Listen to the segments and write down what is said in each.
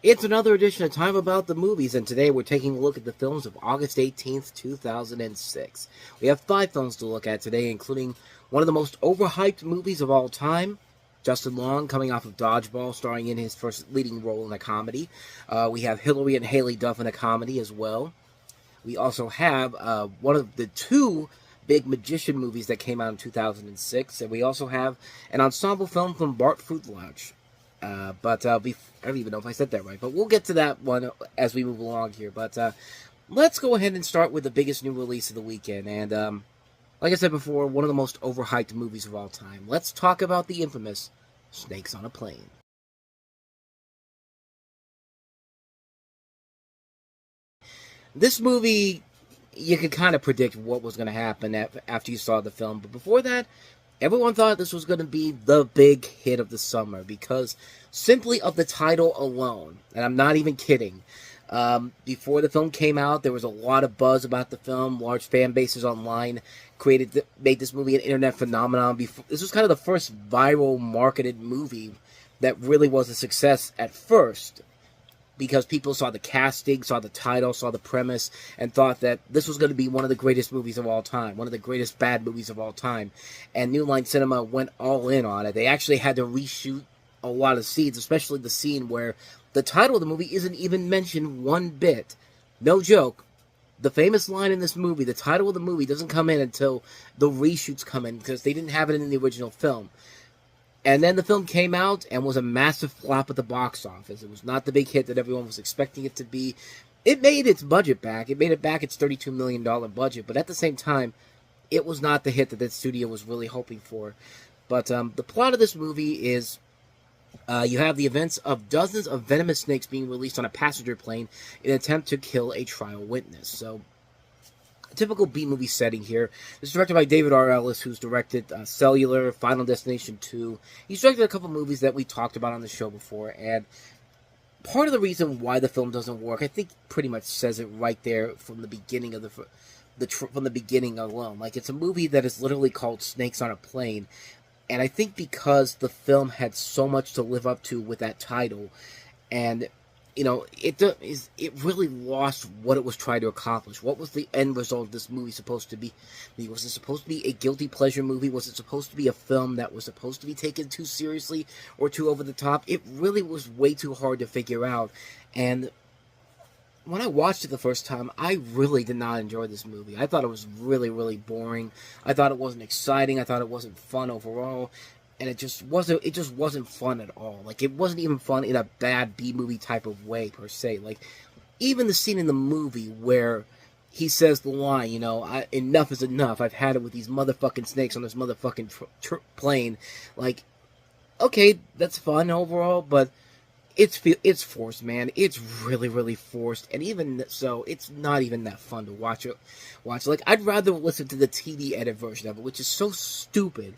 It's another edition of Time About the Movies, and today we're taking a look at the films of August 18th, 2006. We have 5 films to look at today, including one of the most overhyped movies of all time, Justin Long, coming off of Dodgeball, starring in his first leading role in a comedy. We have Hillary and Haley Duff in a comedy as well. We also have one of the 2 big magician movies that came out in 2006, and we also have an ensemble film from Bart Fruitlouch. I don't even know if I said that right, but we'll get to that one as we move along here. But let's go ahead and start with the biggest new release of the weekend. And like I said before, one of the most overhyped movies of all time. Let's talk about the infamous Snakes on a Plane. This movie, you could kind of predict what was going to happen after you saw the film. But before that, everyone thought this was going to be the big hit of the summer because simply of the title alone, and I'm not even kidding, before the film came out, there was a lot of buzz about the film. Large fan bases online made this movie an internet phenomenon. This was kind of the first viral marketed movie that really was a success at first, because people saw the casting, saw the title, saw the premise, and thought that this was going to be one of the greatest movies of all time, one of the greatest bad movies of all time. And New Line Cinema went all in on it. They actually had to reshoot a lot of scenes, especially the scene where the title of the movie isn't even mentioned one bit. No joke. The famous line in this movie, the title of the movie, doesn't come in until the reshoots come in, because they didn't have it in the original film. And then the film came out and was a massive flop at the box office. It was not the big hit that everyone was expecting it to be. It made its budget back. It made it back its $32 million budget. But at the same time, it was not the hit that the studio was really hoping for. But the plot of this movie is you have the events of dozens of venomous snakes being released on a passenger plane in an attempt to kill a trial witness. So, typical B-movie setting here. This is directed by David R. Ellis, who's directed Cellular, Final Destination 2. He's directed a couple movies that we talked about on the show before, and part of the reason why the film doesn't work, I think, pretty much says it right there from the beginning of from the beginning alone. Like, it's a movie that is literally called Snakes on a Plane, and I think because the film had so much to live up to with that title, and you know, it really lost what it was trying to accomplish. What was the end result of this movie supposed to be? Was it supposed to be a guilty pleasure movie? Was it supposed to be a film that was supposed to be taken too seriously or too over the top? It really was way too hard to figure out. And when I watched it the first time, I really did not enjoy this movie. I thought it was really, really boring. I thought it wasn't exciting. I thought it wasn't fun overall. And it just wasn't fun at all. Like, it wasn't even fun in a bad B-movie type of way, per se. Like, even the scene in the movie where he says the line, you know, enough is enough. I've had it with these motherfucking snakes on this motherfucking plane. Like, okay, that's fun overall, but it's forced, man. It's really, really forced. And even so, it's not even that fun to watch. Like, I'd rather listen to the TV edit version of it, which is so stupid.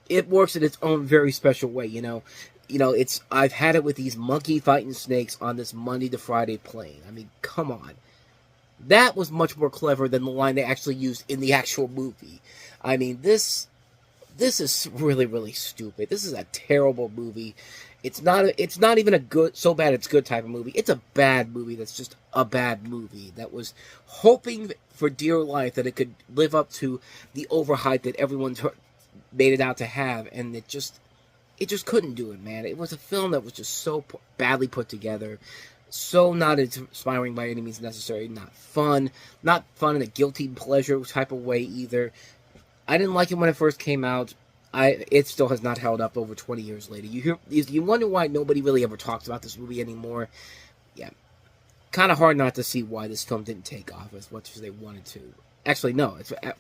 It works in its own very special way, you know. I've had it with these monkey fighting snakes on this Monday to Friday plane. I mean, come on. That was much more clever than the line they actually used in the actual movie. I mean, this is really, really stupid. This is a terrible movie. It's not even a good, so bad it's good type of movie. It's a bad movie that's just a bad movie that was hoping for dear life that it could live up to the overhype that everyone made it out to have, and it just couldn't do it, man. It was a film that was just so badly put together, so not inspiring by any means necessary, not fun in a guilty pleasure type of way either. I didn't like it when it first came out. It still has not held up over 20 years later. You wonder why nobody really ever talks about this movie anymore. Yeah, kind of hard not to see why this film didn't take off as much as they wanted to. Actually, no.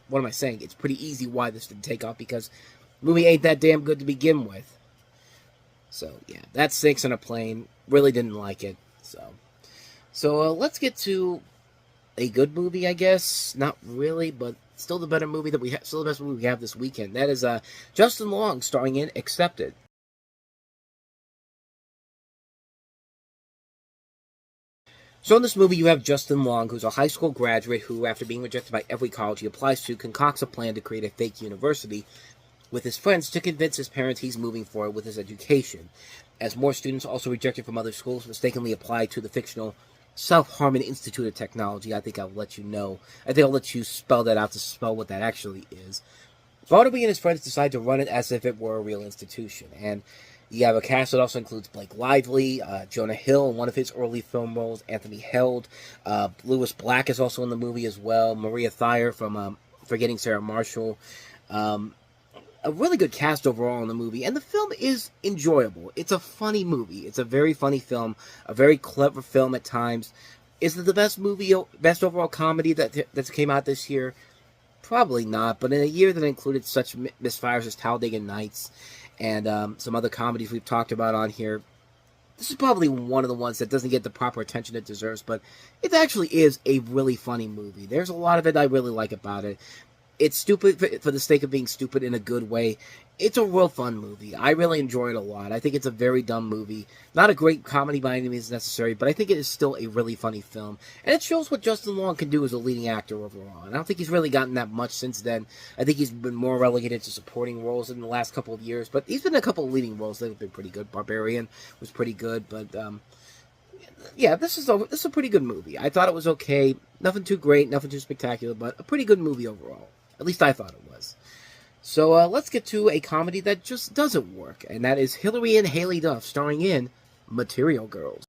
What am I saying? It's pretty easy why this didn't take off, because the movie ain't that damn good to begin with. So, yeah, that's Snakes on a Plane. Really didn't like it. So let's get to a good movie, I guess. Not really, but still the better movie that we have. Still the best movie we have this weekend. That is Justin Long, starring in Accepted. So in this movie, you have Justin Long, who's a high school graduate who, after being rejected by every college he applies to, concocts a plan to create a fake university with his friends to convince his parents he's moving forward with his education. as more students also rejected from other schools mistakenly applied to the fictional South Harmon Institute of Technology. I think I'll let you know. I think I'll let you spell that out to spell what that actually is. Bartleby and his friends decide to run it as if it were a real institution. And you have a cast that also includes Blake Lively, Jonah Hill in one of his early film roles, Anthony Held, Lewis Black is also in the movie as well, Maria Thayer from Forgetting Sarah Marshall. A really good cast overall in the movie, and the film is enjoyable. It's a funny movie. It's a very funny film, a very clever film at times. Is it the best overall comedy that came out this year? Probably not, but in a year that included such misfires as Talladega Nights and some other comedies we've talked about on here, this is probably one of the ones that doesn't get the proper attention it deserves, but it actually is a really funny movie. There's a lot of it I really like about it. It's stupid for the sake of being stupid in a good way. It's a real fun movie. I really enjoy it a lot. I think it's a very dumb movie. Not a great comedy by any means necessary, but I think it is still a really funny film. And it shows what Justin Long can do as a leading actor overall. And I don't think he's really gotten that much since then. I think he's been more relegated to supporting roles in the last couple of years. But he's been in a couple of leading roles that have been pretty good. Barbarian was pretty good, but yeah, this is a pretty good movie. I thought it was okay. Nothing too great, nothing too spectacular, but a pretty good movie overall. At least I thought it was. So let's get to a comedy that just doesn't work, and that is Hilary and Haley Duff starring in Material Girls.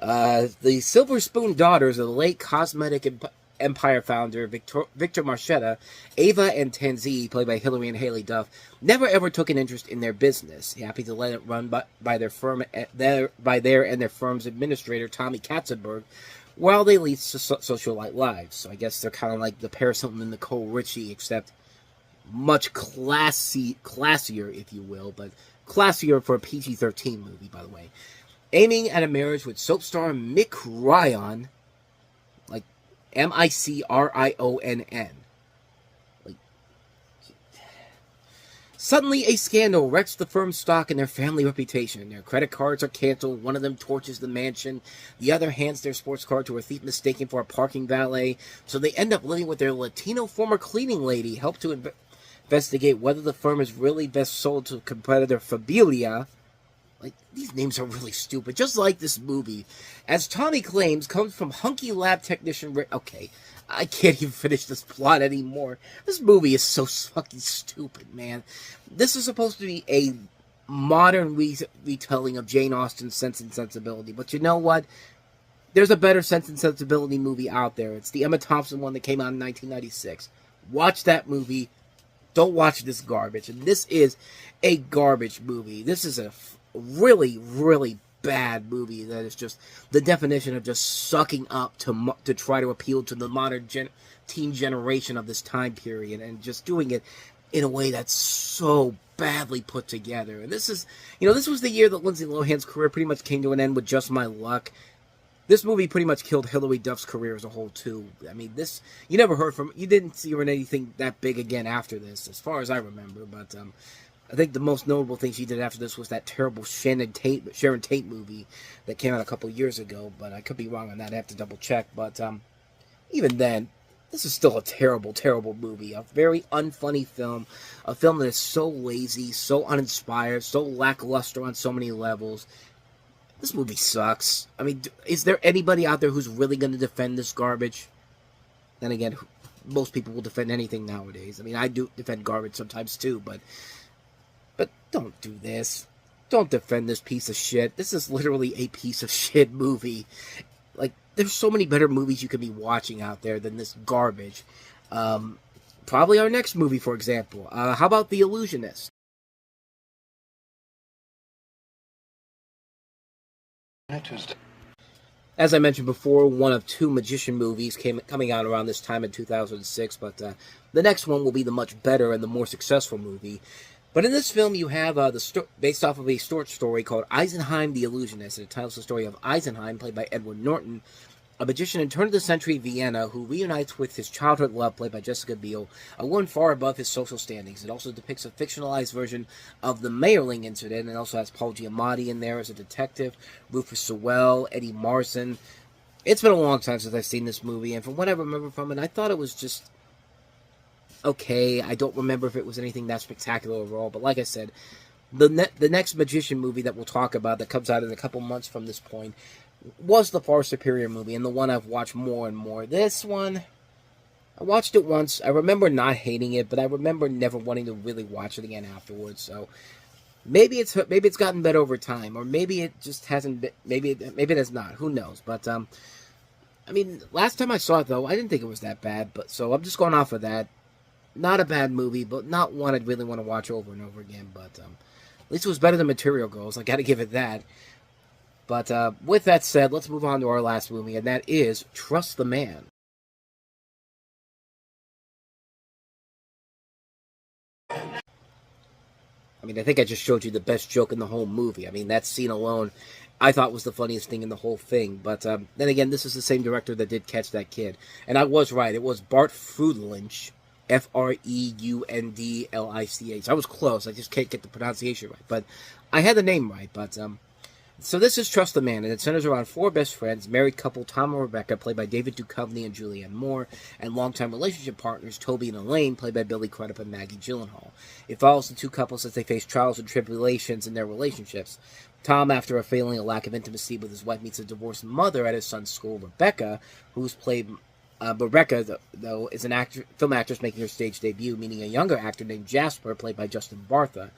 The Silver Spoon daughters of the late cosmetic empire founder Victor Marchetta, Ava and Tanzi, played by Hilary and Haley Duff, never ever took an interest in their business, happy to let it run by their firm, by their and their firm's administrator, Tommy Katzenberg, while they lead socialite lives. So I guess they're kind of like the Paris Hilton and Nicole Richie, except much classier, if you will, but classier for a PG-13 movie, by the way. Aiming at a marriage with soap star Mick Ryan, like Micronn. Like, suddenly, a scandal wrecks the firm's stock and their family reputation. Their credit cards are canceled. One of them torches the mansion. The other hands their sports car to a thief mistaken for a parking valet. So they end up living with their Latino former cleaning lady, help to investigate whether the firm is really best sold to competitor Fabilia. Like, these names are really stupid, just like this movie. As Tommy claims, comes from hunky lab technician okay, I can't even finish this plot anymore. This movie is so fucking stupid, man. This is supposed to be a modern retelling of Jane Austen's Sense and Sensibility, but you know what? There's a better Sense and Sensibility movie out there. It's the Emma Thompson one that came out in 1996. Watch that movie. Don't watch this garbage. And this is a garbage movie. This is a really, really bad movie that is just the definition of just sucking up to try to appeal to the modern teen generation of this time period, and just doing it in a way that's so badly put together. And this is, this was the year that Lindsay Lohan's career pretty much came to an end with Just My Luck. This movie pretty much killed Hilary Duff's career as a whole, too. I mean, you didn't see her in anything that big again after this, as far as I remember, but I think the most notable thing she did after this was that terrible Sharon Tate movie that came out a couple years ago, but I could be wrong on that. I have to double check, but even then, this is still a terrible, terrible movie. A very unfunny film, a film that is so lazy, so uninspired, so lackluster on so many levels. This movie sucks. I mean, is there anybody out there who's really going to defend this garbage? Then again, most people will defend anything nowadays. I mean, I do defend garbage sometimes too, but don't do this. Don't defend this piece of shit. This is literally a piece of shit movie. Like, there's so many better movies you could be watching out there than this garbage. Probably our next movie, for example. How about The Illusionist? As I mentioned before, one of two magician movies coming out around this time in 2006, but the next one will be the much better and the more successful movie. But in this film, you have based off of a short story called Eisenheim the Illusionist, and it tells the story of Eisenheim, played by Edward Norton, a magician in turn-of-the-century Vienna who reunites with his childhood love, played by Jessica Biel, a woman far above his social standings. It also depicts a fictionalized version of the Mayerling incident, and also has Paul Giamatti in there as a detective, Rufus Sewell, Eddie Marsan. It's been a long time since I've seen this movie, and from what I remember from it, I thought it was just okay. I don't remember if it was anything that spectacular overall, but like I said, the next magician movie that we'll talk about that comes out in a couple months from this point was the far superior movie, and the one I've watched more and more. This one, I watched it once. I remember not hating it, but I remember never wanting to really watch it again afterwards. So maybe it's gotten better over time, or maybe it just hasn't been, maybe it has not. Who knows? But I mean, last time I saw it though, I didn't think it was that bad. But so I'm just going off of that. Not a bad movie, but not one I'd really want to watch over and over again. But at least it was better than Material Girls. I got to give it that. But with that said, let's move on to our last movie, and that is Trust the Man. I mean, I think I just showed you the best joke in the whole movie. I mean, that scene alone, I thought was the funniest thing in the whole thing. But then again, this is the same director that did Catch That Kid. And I was right. It was Bart Freudenlich, Freundlich. I was close. I just can't get the pronunciation right. But I had the name right. But so this is Trust the Man, and it centers around four best friends, married couple Tom and Rebecca, played by David Duchovny and Julianne Moore, and longtime relationship partners Toby and Elaine, played by Billy Crudup and Maggie Gyllenhaal. It follows the two couples as they face trials and tribulations in their relationships. Tom, after feeling a lack of intimacy with his wife, meets a divorced mother at his son's school, Rebecca, who's played... Rebecca, though, is an film actress making her stage debut, meaning a younger actor named Jasper, played by Justin Bartha,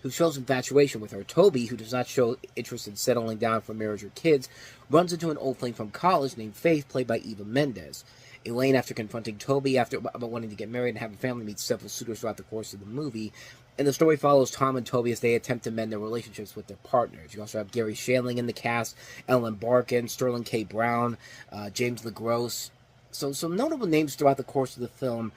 who shows infatuation with her. Toby, who does not show interest in settling down for marriage or kids, runs into an old flame from college named Faith, played by Eva Mendes. Elaine, after confronting Toby about wanting to get married and have a family, meets several suitors throughout the course of the movie. And the story follows Tom and Toby as they attempt to mend their relationships with their partners. You also have Gary Shandling in the cast, Ellen Barkin, Sterling K. Brown, James LaGrosse. So some notable names throughout the course of the film.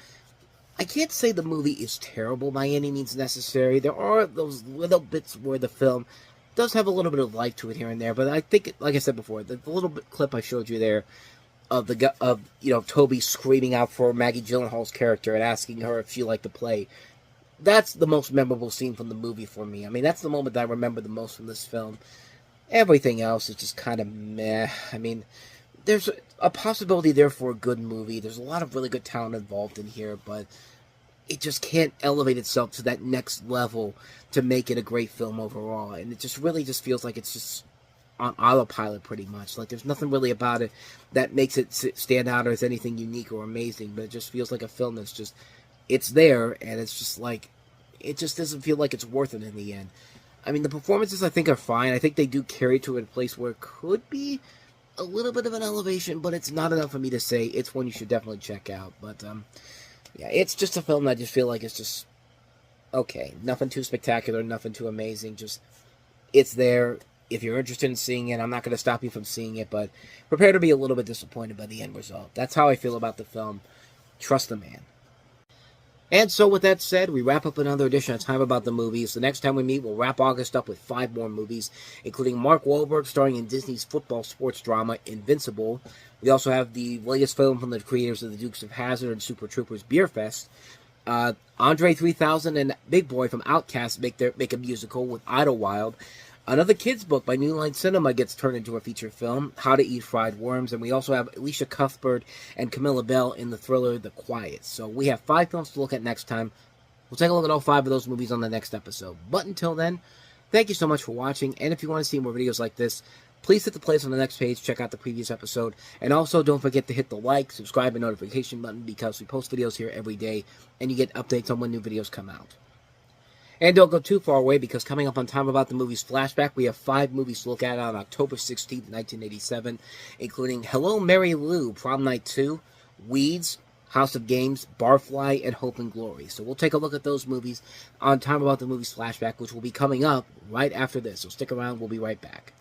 I can't say the movie is terrible by any means necessary. There are those little bits where the film does have a little bit of life to it here and there, but I think, like I said before, the little bit clip I showed you there of Toby screaming out for Maggie Gyllenhaal's character and asking her if she liked to play, that's the most memorable scene from the movie for me. I mean, that's the moment that I remember the most from this film. Everything else is just kind of meh. I mean, there's a possibility there for a good movie. There's a lot of really good talent involved in here, but it just can't elevate itself to that next level to make it a great film overall. And it just really just feels like it's just on autopilot pretty much. Like there's nothing really about it that makes it stand out or is anything unique or amazing, but it just feels like a film that's just, it's there, and it's just like, it just doesn't feel like it's worth it in the end. I mean, the performances I think are fine. I think they do carry to a place where it could be a little bit of an elevation, but it's not enough for me to say it's one you should definitely check out. But yeah, it's just a film that I just feel like it's just okay. Nothing too spectacular, nothing too amazing. Just it's there. If you're interested in seeing it, I'm not going to stop you from seeing it, but prepare to be a little bit disappointed by the end result. That's how I feel about the film. Trust the Man. And so with that said, we wrap up another edition of Time About the Movies. The next time we meet, we'll wrap August up with 5 more movies, including Mark Wahlberg starring in Disney's football sports drama Invincible. We also have the latest film from the creators of The Dukes of Hazzard and Super Troopers Beer Fest. Andre 3000 and Big Boy from Outkast make a musical with Idlewild. Another kids' book by New Line Cinema gets turned into a feature film, How to Eat Fried Worms, and we also have Alicia Cuthbert and Camilla Bell in the thriller The Quiet. So we have 5 films to look at next time. We'll take a look at all 5 of those movies on the next episode. But until then, thank you so much for watching, and if you want to see more videos like this, please hit the place on the next page, check out the previous episode, and also don't forget to hit the like, subscribe, and notification button because we post videos here every day, and you get updates on when new videos come out. And don't go too far away, because coming up on Time About the Movies Flashback, we have 5 movies to look at on October 16th, 1987, including Hello, Mary Lou, Prom Night 2, Weeds, House of Games, Barfly, and Hope and Glory. So we'll take a look at those movies on Time About the Movies Flashback, which will be coming up right after this. So stick around, we'll be right back.